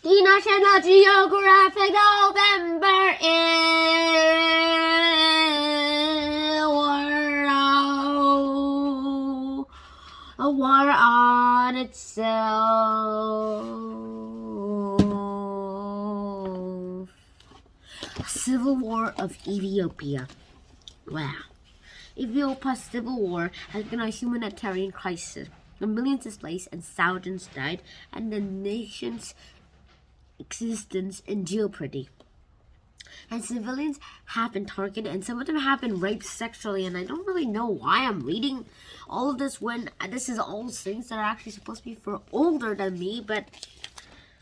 The National Geographic November a war on itself. A civil war of Ethiopia. Wow. Ethiopia's civil war has been a humanitarian crisis. Millions displaced and thousands died, and the nation's existence in jeopardy. And civilians have been targeted, and some of them have been raped sexually, and I don't really know why I'm reading all of this when this is all things that are actually supposed to be for older than me, but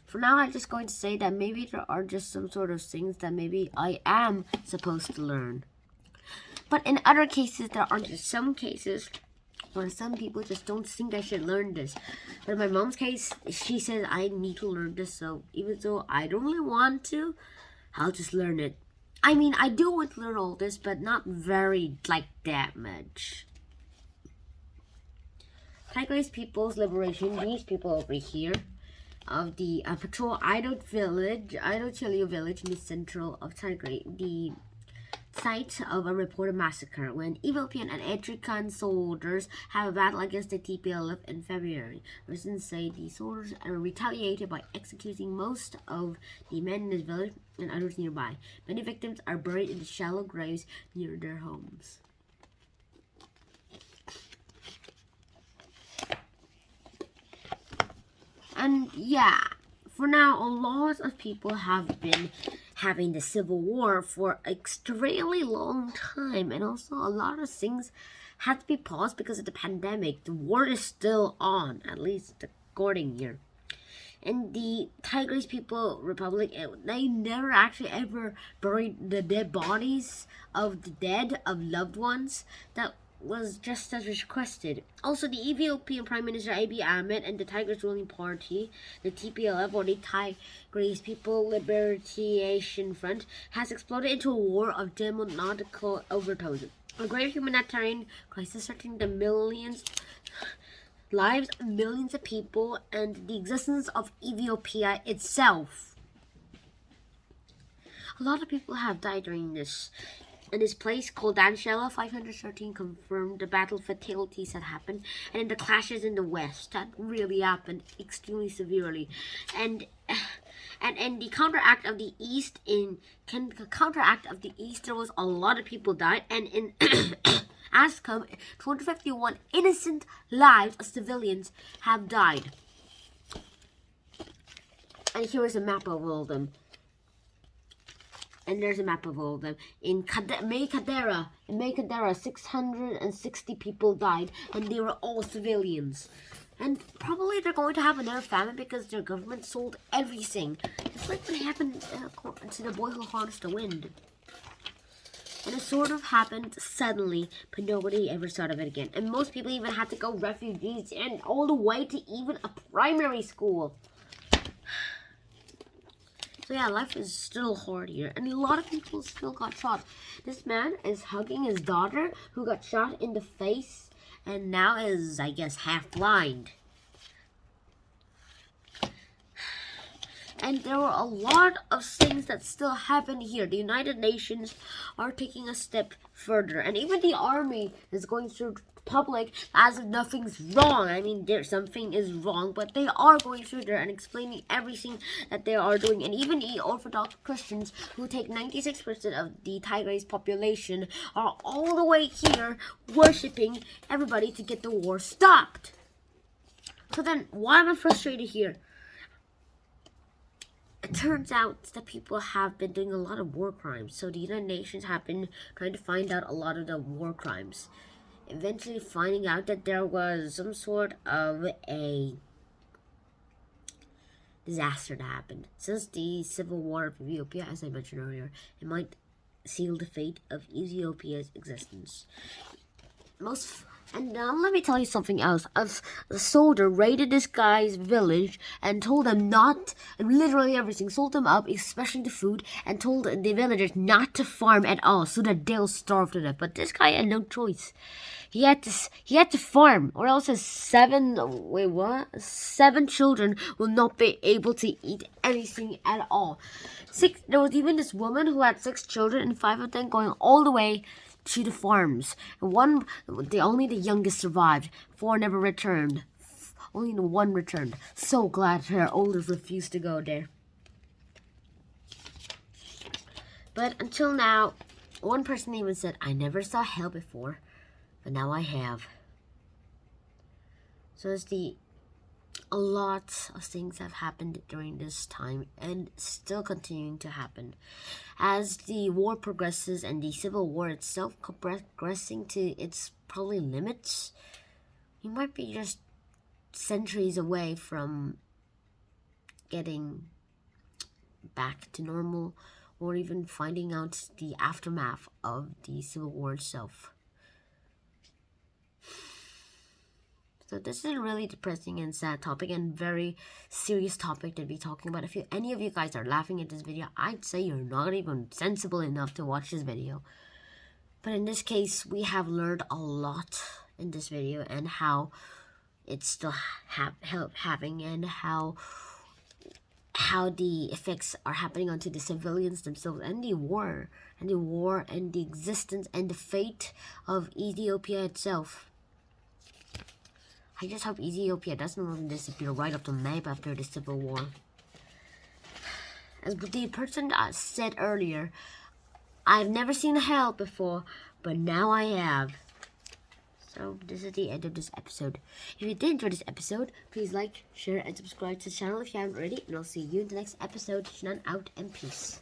for now I'm just going to say that maybe there are just some sort of things that maybe I am supposed to learn. But in other cases, there are just some cases where some people just don't think I should learn this. But in my mom's case, she says I need to learn this, so even though I don't really want to, I'll just learn it. I mean, I do want to learn all this, but not very, like, that much. Tigray People's Liberation, these people over here, of the patrol Idochelio village in the central of Tigray, the site of a reported massacre when Ethiopian and Eritrean soldiers have a battle against the TPLF in February. Residents say the soldiers are retaliated by executing most of the men in this village and others nearby. Many victims are buried in the shallow graves near their homes. And yeah, for now, a lot of people have been having the civil war for an extremely long time, and also a lot of things had to be paused because of the pandemic. The war is still on, at least according here. And the Tigray People Republic, they never actually ever buried the dead bodies of the dead of loved ones. That was just as requested. Also, the Ethiopian Prime Minister Abiy Ahmed and the Tigray ruling party, the TPLF, or the Tigray People Liberation Front, has exploded into a war of demonical overtones. A great humanitarian crisis threatening the lives of millions of people and the existence of Ethiopia itself. A lot of people have died during this. In this place called Danshela, 513 confirmed the battle fatalities had happened, and in the clashes in the west that really happened extremely severely. And the counteract of the east, there was a lot of people died, and in Ascom, 251 innocent lives of civilians have died. And here is a map of all of them. And there's a map of all of them. In May Kadera, 660 people died, and they were all civilians. And probably they're going to have another famine because their government sold everything. It's like what happened to the boy who harnessed the wind. And it sort of happened suddenly, but nobody ever thought of it again. And most people even had to go refugees and all the way to even a primary school. So yeah, life is still hard here, and a lot of people still got shot. This man is hugging his daughter who got shot in the face and now is, I guess, half blind. And there were a lot of things that still happen here. The United Nations are taking a step further, and even the army is going through public as if nothing's wrong. I mean, something is wrong, but they are going through there and explaining everything that they are doing. And even the Orthodox Christians, who take 96% of the Tigray's population, are all the way here worshipping everybody to get the war stopped. So then, why am I frustrated here? It turns out that people have been doing a lot of war crimes. So the United Nations have been trying to find out a lot of the war crimes. Eventually finding out that there was some sort of a disaster that happened. Since the civil war of Ethiopia, as I mentioned earlier, it might seal the fate of Ethiopia's existence. Most And let me tell you something else. A soldier raided this guy's village and told them not, literally everything, sold them up, especially the food, and told the villagers not to farm at all so that they'll starve to death. But this guy had no choice. He had to farm, or else his seven children will not be able to eat anything at all. There was even this woman who had 6 children, and 5 of them going all the way to the farms. Only the youngest survived. 4 never returned. Only the 1 returned. So glad her oldest refused to go there. But until now, one person even said, "I never saw hell before, but now I have." So a lot of things have happened during this time and still continuing to happen. As the war progresses and the civil war itself progressing to its probably limits, we might be just centuries away from getting back to normal, or even finding out the aftermath of the civil war itself. So this is a really depressing and sad topic, and very serious topic to be talking about. If any of you guys are laughing at this video, I'd say you're not even sensible enough to watch this video. But in this case, we have learned a lot in this video, and how it's still having, and how the effects are happening onto the civilians themselves, and the war and the existence and the fate of Ethiopia itself. I just hope Ethiopia doesn't really disappear right off the map after the civil war. As the person said earlier, I've never seen hell before, but now I have. So this is the end of this episode. If you did enjoy this episode, please like, share, and subscribe to the channel if you haven't already. And I'll see you in the next episode. Shan out and peace.